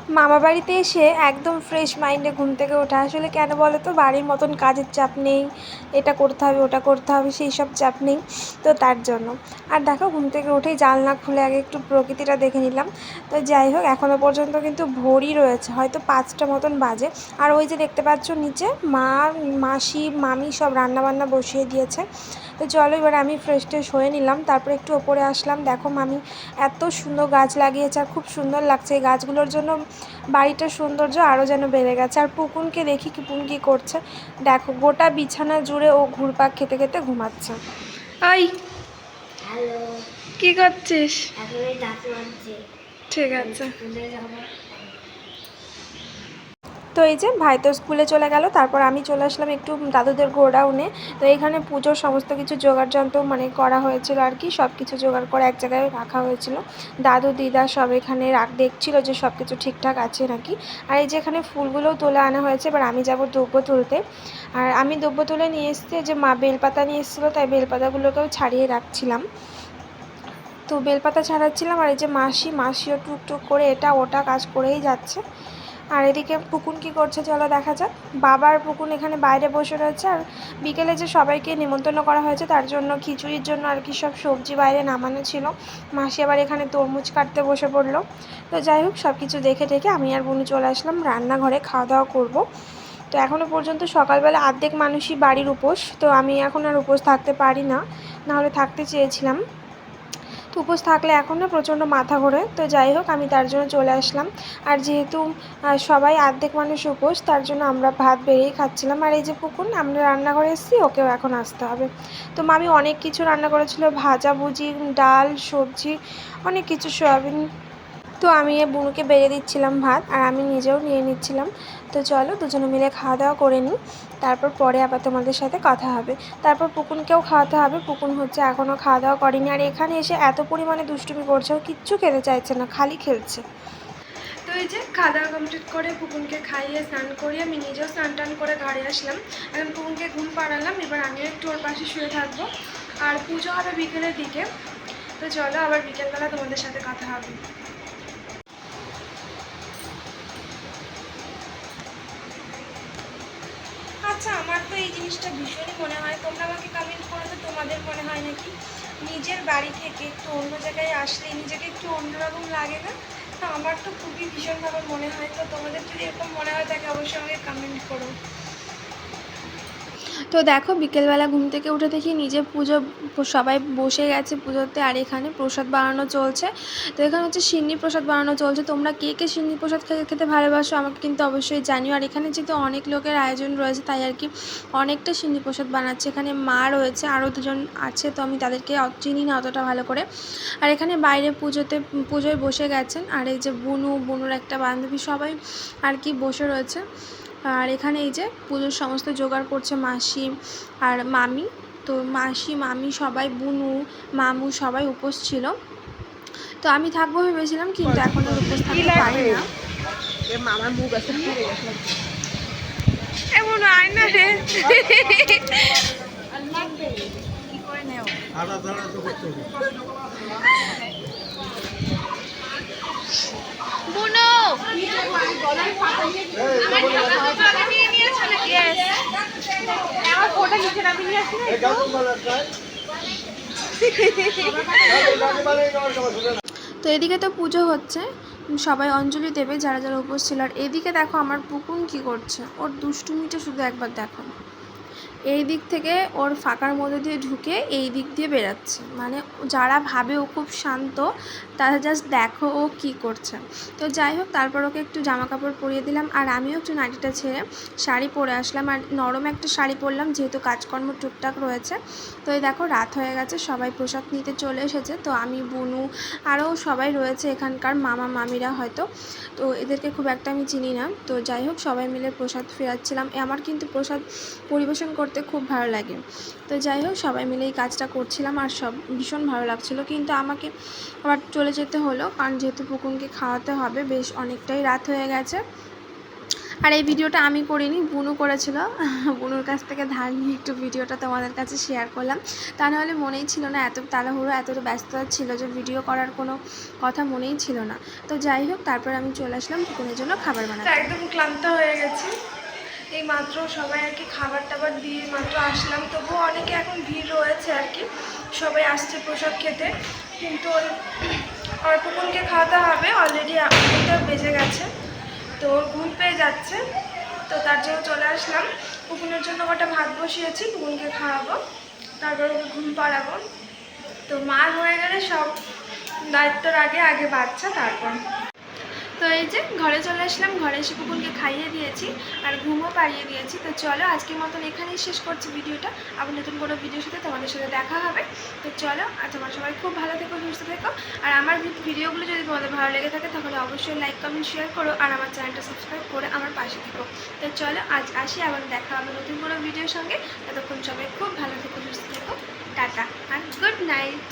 মামা বাড়িতে এসে একদম ফ্রেশ মাইন্ডে ঘুম থেকে ওঠা। আসলে কেন বলো তো, বাড়ির মতন কাজের চাপ নেই, এটা করতে হবে ওটা করতে হবে সেই সব চাপ নেই, তো তার জন্য। আর দেখো ঘুম থেকে উঠেই জানলা খুলে আগে একটু প্রকৃতিটা দেখে নিলাম। তো যাই হোক, এখনও পর্যন্ত কিন্তু ভোরই রয়েছে, হয়তো 5টা মতন বাজে। আর ওই যে দেখতে পাচ্ছ নিচে মা, মাসি, মামি সব রান্নাবান্না বসিয়ে দিয়েছে। তো চলো এবার আমি ফ্রেশ ট্রেশ হয়ে নিলাম, তারপরে একটু ওপরে আসলাম। দেখো মামি এত সুন্দর গাছ লাগিয়েছে আর খুব সুন্দর লাগছে। এই গাছগুলোর জন্য বাড়িটার সৌন্দর্য আরও যেন বেড়ে গেছে। আর পুকুনকে দেখি পুকুন কী করছে, দেখো গোটা বিছানা জুড়ে ও ঘুরপাক খেতে খেতে ঘুমাচ্ছে। ওই হ্যালো, কী করছিস? এখন দাঁত মাজছে। ঠিক আছে। স্কুলে যাবো। তো এই যে ভাই তো স্কুলে চলে গেল, তারপর আমি চলে আসলাম একটু দাদুদের গোডাউনে। তো এখানে পুজোর সমস্ত কিছু জোগাড় যন্ত্র মানে করা হয়েছিল আর কি, সব কিছু জোগাড় করে এক জায়গায় রাখা হয়েছিল। দাদু দিদা সব এখানে দেখছিল যে সব কিছু ঠিকঠাক আছে নাকি। আর এই যে এখানে ফুলগুলোও তুলে আনা হয়েছে, এবার আমি যাব দ্রব্য তুলতে। আর আমি দ্রব্য তুলে নিয়ে এসেছি, যে মা বেলপাতা নিয়ে এসেছিলো, তাই বেলপাতাগুলোকেও ছাড়িয়ে রাখছিলাম। তো বেলপাতা ছাড়াচ্ছিলাম, আর এই যে মাসিও টুকটুক করে এটা ওটা কাজ করেই যাচ্ছে। আর এদিকে পুকুন কি করছে চলো দেখা যাক। বাবার পুকুন এখানে বাইরে বসে রয়েছে। আর বিকেলে যে সবাইকে নিমন্ত্রণ করা হয়েছে তার জন্য খিচুড়ির জন্য আর কি সব সবজি বাইরে নামানো ছিল। মাসি আবার এখানে তরমুজ কাটতে বসে পড়লো। তো যাই হোক, সব কিছু দেখে আমি আর বোনু চলে আসলাম রান্নাঘরে, খাওয়া দাওয়া করব। তো এখনও পর্যন্ত সকালবেলা অর্ধেক মানুষই বাড়ির উপোস, তো আমি এখন আর উপোস থাকতে পারি না, নাহলে থাকতে চেয়েছিলাম। তো উপোস থাকলে এখন না প্রচণ্ড মাথা ঘোরে। তো যাই হোক, আমি তার জন্য চলে আসলাম। আর যেহেতু সবাই অর্ধেক মানুষ উপোস, তার জন্য আমরা ভাত বেড়েই খাচ্ছিলাম। আর এই যে পুকুন, আমরা রান্নাঘরে এসেছি, ওকেও এখন আসতে হবে। তো মামি অনেক কিছু রান্না করেছিল, ভাজা ভুজি, ডাল, সবজি, অনেক কিছু, সয়াবিন। তো আমি বুনুকে বেড়ে দিচ্ছিলাম ভাত, আর আমি নিজেও নিয়ে নিচ্ছিলাম। তো চলো দুজনে মিলে খাওয়া দাওয়া করে নিই, তারপর পরে আবার তোমাদের সাথে কথা হবে। তারপর পুকুনকেও খাওয়াতে হবে, পুকুন হচ্ছে এখনও খাওয়া দাওয়া করেনি। আর এখানে এসে এত পরিমাণে দুষ্টুমি করছে, ও কিচ্ছু খেতে চাইছে না, খালি খেলছে। তো এই যে খাওয়া দাওয়া কমপ্লিট করে পুকুনকে খাইয়ে স্নান করিয়ে আমি নিজেও স্নান টান করে ঘরে আসলাম। এখন পুকুনকে ঘুম পাড়ালাম, এবার আমিও একটু ওর পাশে শুয়ে থাকবো। আর পুজো হবে বিকেলের দিকে। তো চলো আবার বিকেলবেলা তোমাদের সাথে কথা হবে। আচ্ছা, আমার তো এই জিনিসটা ভীষণই মনে হয়, তোমরা আমাকে কমেন্ট করো তো তোমাদের মনে হয় নাকি নিজের বাড়ি থেকে একটু অন্য জায়গায় আসলে নিজেকে একটু অন্যরকম লাগে না? তো আমার তো খুবই ভীষণভাবে মনে হয়। তো তোমাদের যদি এরকম মনে হয় তাকে অবশ্যই আমাকে কমেন্ট করো। তো দেখো বিকেলবেলা ঘুম থেকে উঠে দেখি নিজে পুজো, সবাই বসে গেছে পুজোতে। আর এখানে প্রসাদ বানানো চলছে। তো এখানে হচ্ছে সিন্নি প্রসাদ বানানো চলছে। তোমরা কে কে সিন্নি প্রসাদ খেতে ভালোবাসো আমাকে কিন্তু অবশ্যই জানিও। আর এখানে যেহেতু অনেক লোকের আয়োজন রয়েছে, তাই আর কি অনেকটা সিন্নি প্রসাদ বানাচ্ছে। এখানে মা রয়েছে, আরও দুজন আছে, তো আমি তাদেরকে চিনি না অতটা ভালো করে। আর এখানে বাইরে পুজোয় বসে গেছেন। আর এই যে বুনুর একটা বান্ধবী, সবাই আর কি বসে রয়েছে। আর এখানে এই যে পুজোর সমস্ত জোগাড় করছে মাসি আর মামি। তো মাসি, মামি সবাই, বুনু, মামু সবাই উপোস ছিল। তো আমি থাকবো ভেবেছিলাম, কিন্তু এখন আর উপোস থাকতে পারি না। এমন আয় না রে। বুনু আমার ফোটা নিচে নামি নিয়ে আসি না। তো এদিকে তো পুজো হচ্ছে, সবাই অঞ্জলি দেবে যারা যারা উপোস ছিল। আর এদিকে দেখো আমার পুকুন কি করছে, ওর দুষ্টুমিটা শুধু একবার দেখো। এই দিক থেকে ওর ফাঁকার মধ্যে দিয়ে ঢুকে এই দিক দিয়ে বেরাচ্ছে, মানে যারা ভাবে ও খুব শান্ত, তারা জাস্ট দেখো ও কী করছে। তো যাই হোক, তারপর ওকে একটু জামা কাপড় পরিয়ে দিলাম। আর আমিও একটু নাইটিটা ছেড়ে শাড়ি পরে আসলাম। আর নরম একটা শাড়ি পরলাম, যেহেতু কাজকর্ম টুকটাক রয়েছে। তো এই দেখো রাত হয়ে গেছে, সবাই প্রসাদ নিতে চলে এসেছে। তো আমি, বুনু, আরও সবাই রয়েছে এখানকার মামা মামিরা হয়তো, তো এদেরকে খুব একটা আমি চিনি না। তো যাই হোক, সবাই মিলে প্রসাদ ফেরাচ্ছিলাম। আমার কিন্তু প্রসাদ পরিবেশন করতে খুব ভালো লাগে। তো যাই হোক, সবাই মিলে এই কাজটা করছিলাম, আর সব ভীষণ ভালো লাগছিলো। কিন্তু আমাকে আবার চলে যেতে হলো, কারণ যেহেতু পুকুনকে খাওয়াতে হবে, বেশ অনেকটাই রাত হয়ে গেছে। আর এই ভিডিওটা আমি করিনি, বুনু করেছিল। বুনুর কাছ থেকে ধার নিয়ে একটু ভিডিওটা তোমাদের কাছে শেয়ার করলাম। তা নাহলে মনেই ছিল না, এত তাড়াহুড়ো এতটা ব্যস্ততা ছিল যে ভিডিও করার কোনো কথা মনেই ছিল না। তো যাই হোক, তারপর আমি চলে আসলাম পুকুরের জন্য খাবার বানাতে। একদম ক্লান্ত হয়ে গেছি, এই মাত্র সবাই আর কি খাবার টাবার দিয়ে মাত্র আসলাম। তবুও অনেকে এখন ভিড় রয়েছে আর কি, সবাই আসছে প্রসাদ খেতে। কিন্তু ওই পুকুনকে খাওয়াতে হবে, অলরেডি আমাদের বেজে গেছে, তো ওর ঘুম পেয়ে যাচ্ছে, তো তার জন্য চলে আসলাম। পুকুনের জন্য কটা ভাত বসিয়েছি, পুকুনকে খাওয়াবো, তারপর ওকে ঘুম পাড়াবো। তো মার হয়ে গেলে সব দায়িত্বর আগে আগে বাচ্চা, তারপর। তো এই যে ঘরে চলে আসলাম, ঘরে এসে পুকুনকে খাইয়ে দিয়েছি আর ঘুমও পাড়িয়ে দিয়েছি। তো চলো আজকের মতন এখানেই শেষ করছি ভিডিওটা। আবার নতুন কোনো ভিডিওর সাথে তোমাদের সাথে দেখা হবে। তো চলো, আর তোমার সবাই খুব ভালো থেকো, সুস্থ থেকো। আর আমার ভিডিওগুলো যদি তোমাদের ভালো লেগে থাকে তাহলে অবশ্যই লাইক কমেন্ট শেয়ার করো, আর আমার চ্যানেলটা সাবস্ক্রাইব করে আমার পাশে থেকো। তো চলো আজ আসি, আবার দেখা হবে নতুন কোনো ভিডিওর সঙ্গে। ততক্ষণ সবাই খুব ভালো থেকো, সুস্থ থেকো, টাটা আর গুড নাইট।